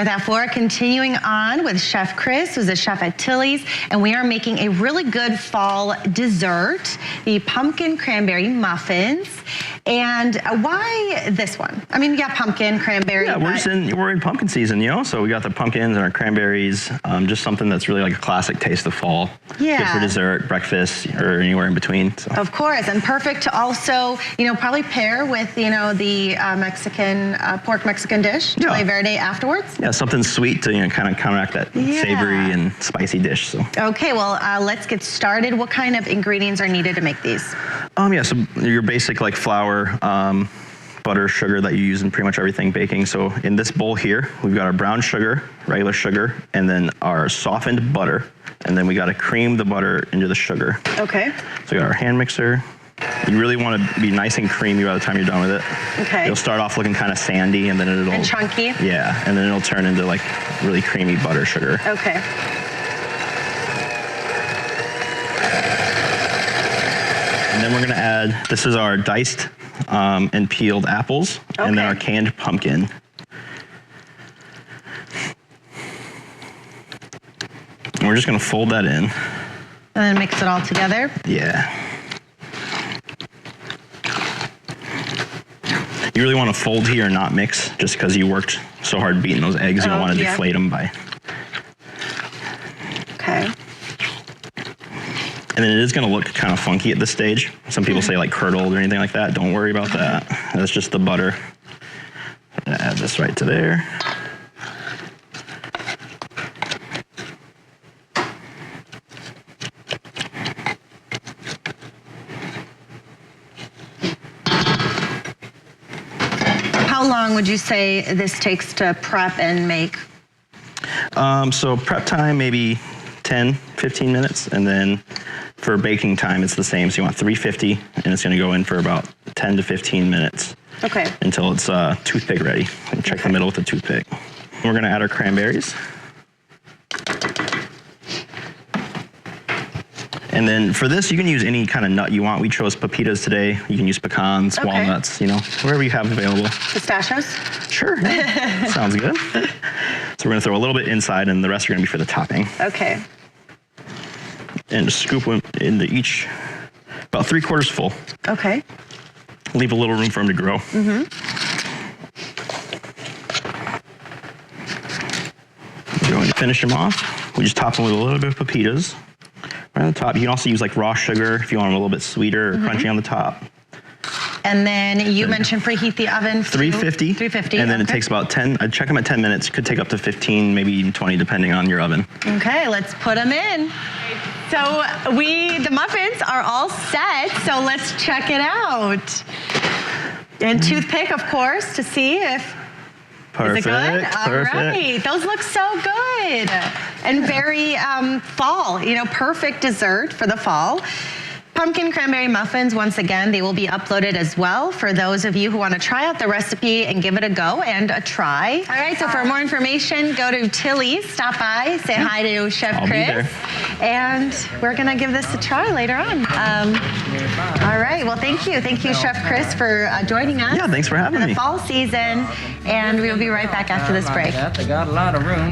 That floor, continuing on with Chef Kris, who's a chef at Tilly's, and we are making a really good fall dessert, the pumpkin cranberry muffins. And why this one? I mean, you got pumpkin, cranberry. Yeah, we're in pumpkin season, you know, so we got the pumpkins and our cranberries, just something that's really like a classic taste of fall. Yeah. Good for dessert, breakfast, or anywhere in between. So. Of course, and perfect to also, probably pair with, the Mexican, pork Mexican dish, Chile Verde afterwards. Yeah, something sweet to, kind of counteract that savory and spicy dish. So. Okay, well, let's get started. What kind of ingredients are needed to make these? Yeah, so your basic like flour, butter, sugar that you use in pretty much everything baking. So in this bowl here, we've got our brown sugar, regular sugar, and then our softened butter. And then we got to cream the butter into the sugar. Okay. So we got our hand mixer. You really want to be nice and creamy by the time you're done with it. Okay. It'll start off looking kind of sandy, and then it'll... And chunky? Yeah, and then it'll turn into like really creamy butter sugar. Okay. And then we're going to add, this is our diced and peeled apples, and then our canned pumpkin. And we're just going to fold that in. And then mix it all together? Yeah. You really want to fold here and not mix, just because you worked so hard beating those eggs. You don't want to deflate them by... Okay. And then it is going to look kind of funky at this stage. Some people say like curdled or anything like that. Don't worry about that. That's just the butter. I'm going to add this right to there. How long would you say this takes to prep and make? So prep time, maybe 10, 15 minutes. And then for baking time, it's the same. So you want 350, and it's going to go in for about 10 to 15 minutes. Okay. Until it's toothpick ready. And check the middle with the toothpick. We're going to add our cranberries. And then for this, you can use any kind of nut you want. We chose pepitas today. You can use pecans, walnuts, wherever you have available. Pistachios? Sure. Yeah. Sounds good. So we're going to throw a little bit inside, and the rest are going to be for the topping. Okay. And just scoop them into each, about 3/4 full. Okay. Leave a little room for them to grow. Going to finish them off. We just top them with a little bit of pepitas. Right on the top. You can also use like raw sugar if you want them a little bit sweeter or crunchy on the top. And then you mentioned preheat the oven. 350. 350. And then it takes about 10, I'd check them at 10 minutes. Could take up to 15, maybe even 20, depending on your oven. Okay, let's put them in. So the muffins are all set, so let's check it out. And toothpick, of course, to see if... Perfect. Is it good? Perfect. All right. Those look so good. And very fall, perfect dessert for the fall. Pumpkin cranberry muffins, once again, they will be uploaded as well for those of you who want to try out the recipe and give it a go and a try. All right, so for more information, go to Tilly's, stop by, say hi to Chef Kris, and we're going to give this a try later on. All right, well, thank you. Thank you, Chef Kris, for joining us. Yeah, thanks for having me. The fall season, and we'll be right back after this break. They got a lot of room.